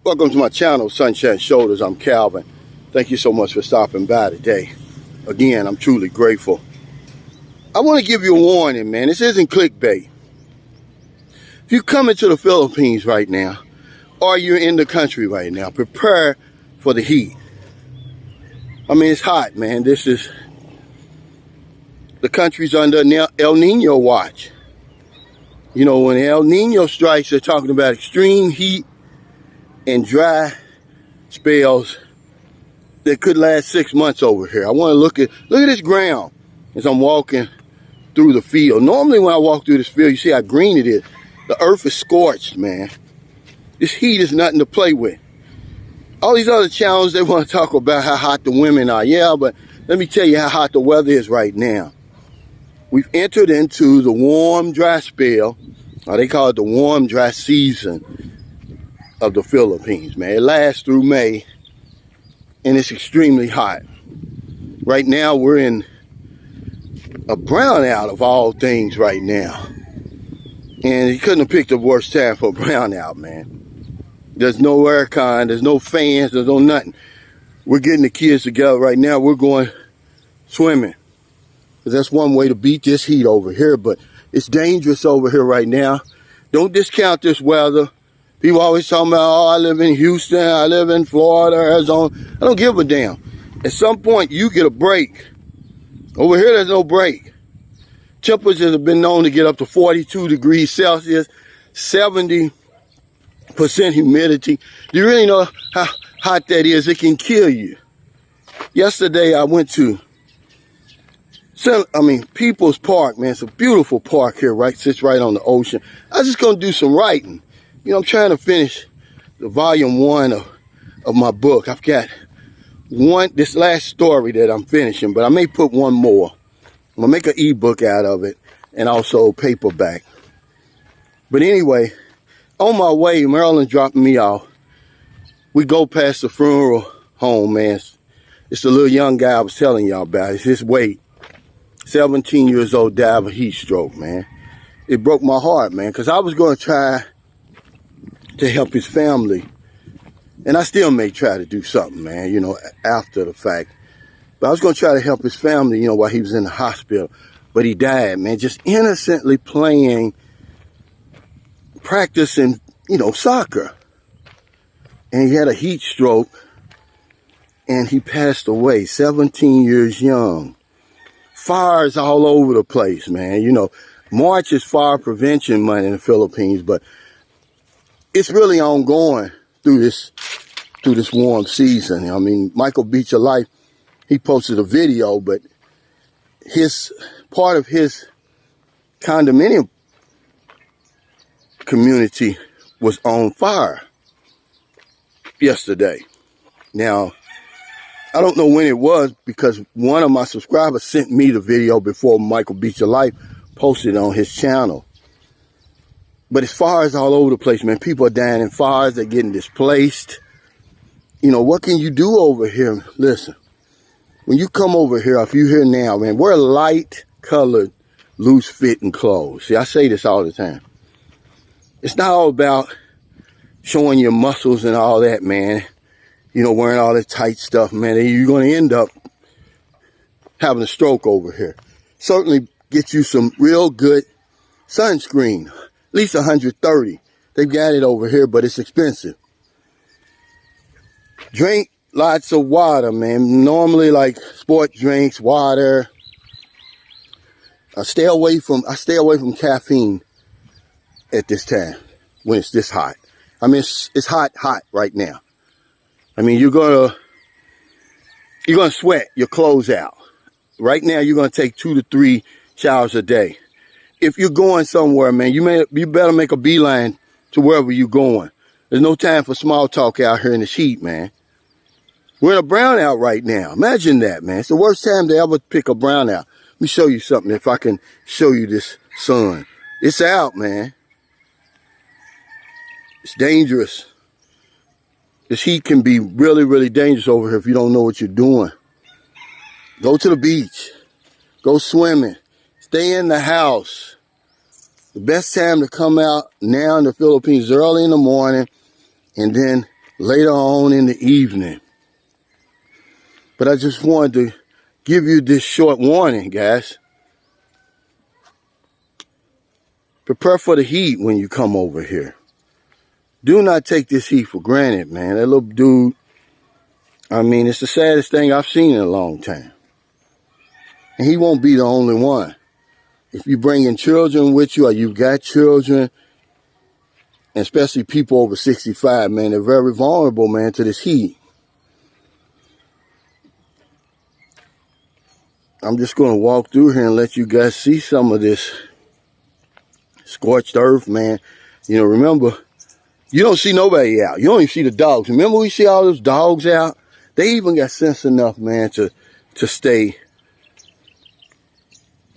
Welcome to my channel, Sunshine Shoulders. I'm Calvin. Thank you so much for stopping by today. Again, I'm truly grateful. I want to give you a warning, man. This isn't clickbait. If you're coming to the Philippines right now, or you're in the country right now, prepare for the heat. I mean, it's hot, man. The country's under El Nino watch. You know, when El Nino strikes, they're talking about extreme heat and dry spells that could last 6 months over here. I want to look at this ground as I'm walking through the field. Normally when I walk through this field, you see how green it is. The earth is scorched, man. This heat is nothing to play with. All these other channels, they want to talk about how hot the women are. Yeah, but let me tell you how hot the weather is right now. We've entered into the warm, dry spell, or they call it the warm, dry season of the Philippines, man. It lasts through May, and it's extremely hot. Right now, we're in a brownout of all things right now. And you couldn't have picked a worse time for a brownout, man. There's no aircon, there's no fans, there's no nothing. We're getting the kids together right now. We're going swimming. Because that's one way to beat this heat over here, but it's dangerous over here right now. Don't discount this weather. People always talking about, oh, I live in Houston, I live in Florida, Arizona. I don't give a damn. At some point, you get a break. Over here, there's no break. Temperatures have been known to get up to 42 degrees Celsius, 70% humidity. Do you really know how hot that is? It can kill you. Yesterday, I went to People's Park, man. It's a beautiful park here, right? Sits right on the ocean. I was just going to do some writing. You know, I'm trying to finish the volume 1 of my book. I've got this last story that I'm finishing, but I may put one more. I'm going to make an ebook out of it and also paperback. But anyway, on my way, Marilyn dropping me off. We go past the funeral home, man. It's the little young guy I was telling y'all about. It's his weight. 17 years old, died of a heat stroke, man. It broke my heart, man, because I was going to try to help his family. And I still may try to do something, man, you know, after the fact. But I was going to try to help his family, you know, while he was in the hospital. But he died, man, just innocently practicing, you know, soccer. And he had a heat stroke. And he passed away, 17 years young. Fires all over the place, man. You know, March is fire prevention month in the Philippines, but it's really ongoing through this warm season. I mean, Michael Beach of Life, he posted a video, but part of his condominium community was on fire yesterday. Now, I don't know when it was because one of my subscribers sent me the video before Michael Beach of Life posted it on his channel. But it's fires all over the place, man. People are dying in fires. They're getting displaced. You know, what can you do over here? Listen, when you come over here, if you're here now, man, wear light-colored, loose-fitting clothes. See, I say this all the time. It's not all about showing your muscles and all that, man. You know, wearing all that tight stuff, man. You're going to end up having a stroke over here. Certainly get you some real good sunscreen. At least 130. They've got it over here, but it's expensive. Drink lots of water, man. Normally, like sport drinks, water. I stay away from caffeine at this time when it's this hot. I mean, it's hot right now. I mean, you're gonna sweat your clothes out. Right now, you're gonna take 2 to 3 showers a day. If you're going somewhere, man, you better make a beeline to wherever you're going. There's no time for small talk out here in this heat, man. We're in a brownout right now. Imagine that, man. It's the worst time to ever pick a brownout. Let me show you something, if I can show you this sun. It's out, man. It's dangerous. This heat can be really, really dangerous over here if you don't know what you're doing. Go to the beach. Go swimming. Stay in the house. The best time to come out now in the Philippines is early in the morning and then later on in the evening. But I just wanted to give you this short warning, guys. Prepare for the heat when you come over here. Do not take this heat for granted, man. That little dude, I mean, it's the saddest thing I've seen in a long time. And he won't be the only one. If you're bringing children with you or you've got children, and especially people over 65, man, they're very vulnerable, man, to this heat. I'm just going to walk through here and let you guys see some of this scorched earth, man. You know, remember, you don't see nobody out. You don't even see the dogs. Remember we see all those dogs out? They even got sense enough, man, to stay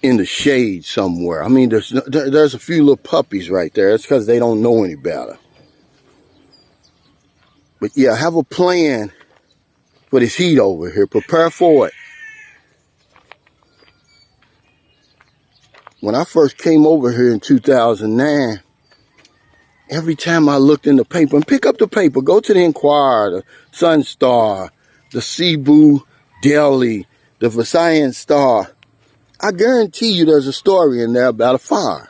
in the shade somewhere. I mean, there's a few little puppies right there. It's because they don't know any better. But yeah, have a plan for this heat over here. Prepare for it. When I first came over here in 2009, every time I looked in the paper, and pick up the paper, go to the Inquirer, the Sun Star, the Cebu Daily, the Visayan Star, I guarantee you there's a story in there about a fire.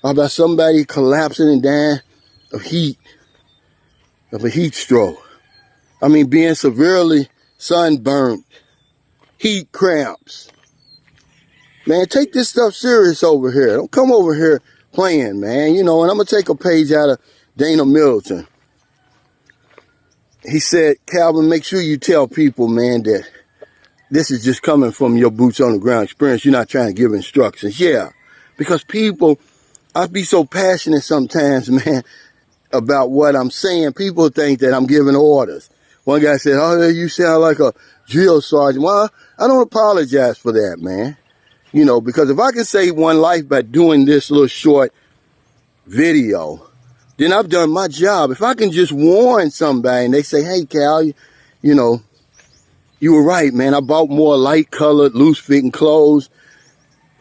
About somebody collapsing and dying of heat, of a heat stroke. I mean, being severely sunburned, heat cramps. Man, take this stuff serious over here. Don't come over here playing, man. You know, and I'm going to take a page out of Dana Middleton. He said, Calvin, make sure you tell people, man, that this is just coming from your boots on the ground experience. You're not trying to give instructions. Yeah, because people, I be so passionate sometimes, man, about what I'm saying. People think that I'm giving orders. One guy said, oh, you sound like a drill sergeant. Well, I don't apologize for that, man. You know, because if I can save one life by doing this little short video, then I've done my job. If I can just warn somebody and they say, hey, Cal, you know, you were right, man. I bought more light-colored, loose-fitting clothes.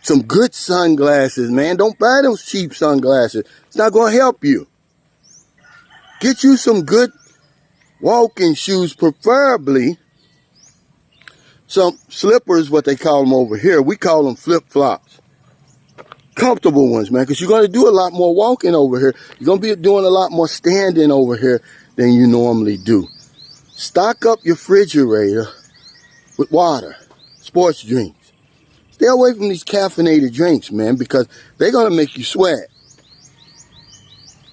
Some good sunglasses, man. Don't buy those cheap sunglasses. It's not going to help you. Get you some good walking shoes, preferably some slippers, what they call them over here. We call them flip-flops. Comfortable ones, man, because you're going to do a lot more walking over here. You're going to be doing a lot more standing over here than you normally do. Stock up your refrigerator with water, sports drinks. Stay away from these caffeinated drinks, man, because they're going to make you sweat.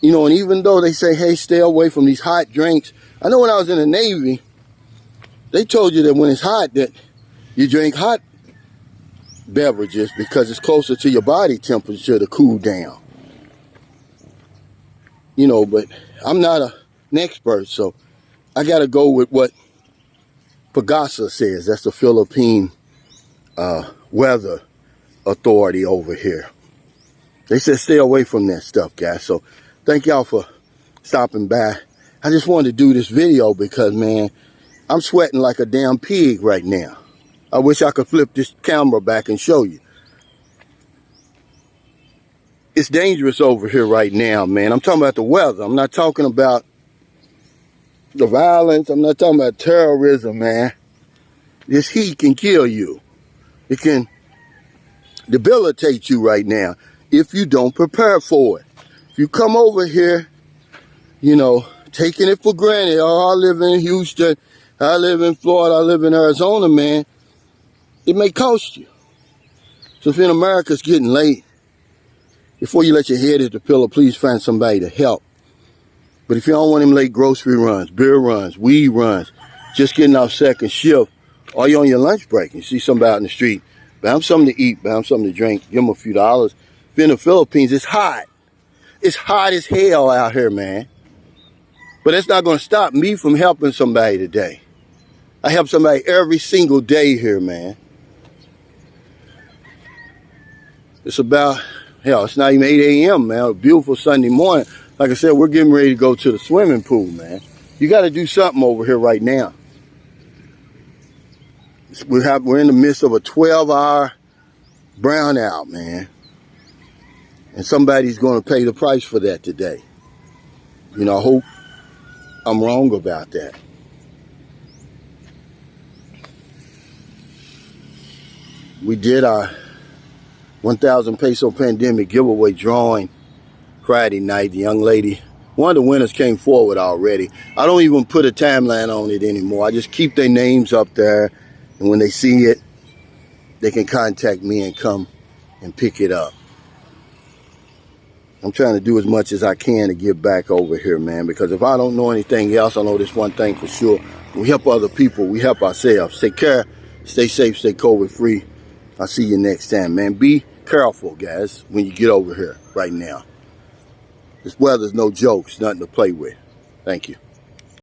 You know, and even though they say, hey, stay away from these hot drinks. I know when I was in the Navy, they told you that when it's hot, that you drink hot beverages because it's closer to your body temperature to cool down. You know, but I'm not an expert, so I got to go with what Pagasa says. That's the Philippine weather authority over here. They said stay away from that stuff, guys. So thank y'all for stopping by. I just wanted to do this video because, man, I'm sweating like a damn pig right now. I wish I could flip this camera back and show you. It's dangerous over here right now, man. I'm talking about the weather. I'm not talking about the violence. I'm not talking about terrorism, man. This heat can kill you. It can debilitate you right now if you don't prepare for it. If you come over here, you know, taking it for granted. Oh, I live in Houston. I live in Florida. I live in Arizona, man. It may cost you. So if in America it's getting late, before you let your head hit the pillow, please find somebody to help. But if you don't want them late grocery runs, beer runs, weed runs, just getting off second shift, or you're on your lunch break and you see somebody out in the street, buy them something to eat, buy them something to drink, give them a few dollars. If you're in the Philippines, it's hot. It's hot as hell out here, man. But that's not going to stop me from helping somebody today. I help somebody every single day here, man. It's about, hell, it's not even 8 a.m., man. A beautiful Sunday morning. Like I said, we're getting ready to go to the swimming pool, man. You got to do something over here right now. We're in the midst of a 12-hour brownout, man. And somebody's going to pay the price for that today. You know, I hope I'm wrong about that. We did our 1,000 peso pandemic giveaway drawing Friday night. The young lady, one of the winners came forward already. I don't even put a timeline on it anymore. I just keep their names up there, and when they see it, they can contact me and come and pick it up. I'm trying to do as much as I can to give back over here, man, because if I don't know anything else, I know this one thing for sure. We help other people, we help ourselves. Take care, stay safe, stay COVID free. I'll see you next time, man. Be careful, guys, when you get over here right now. This weather's no joke. It's nothing to play with. Thank you.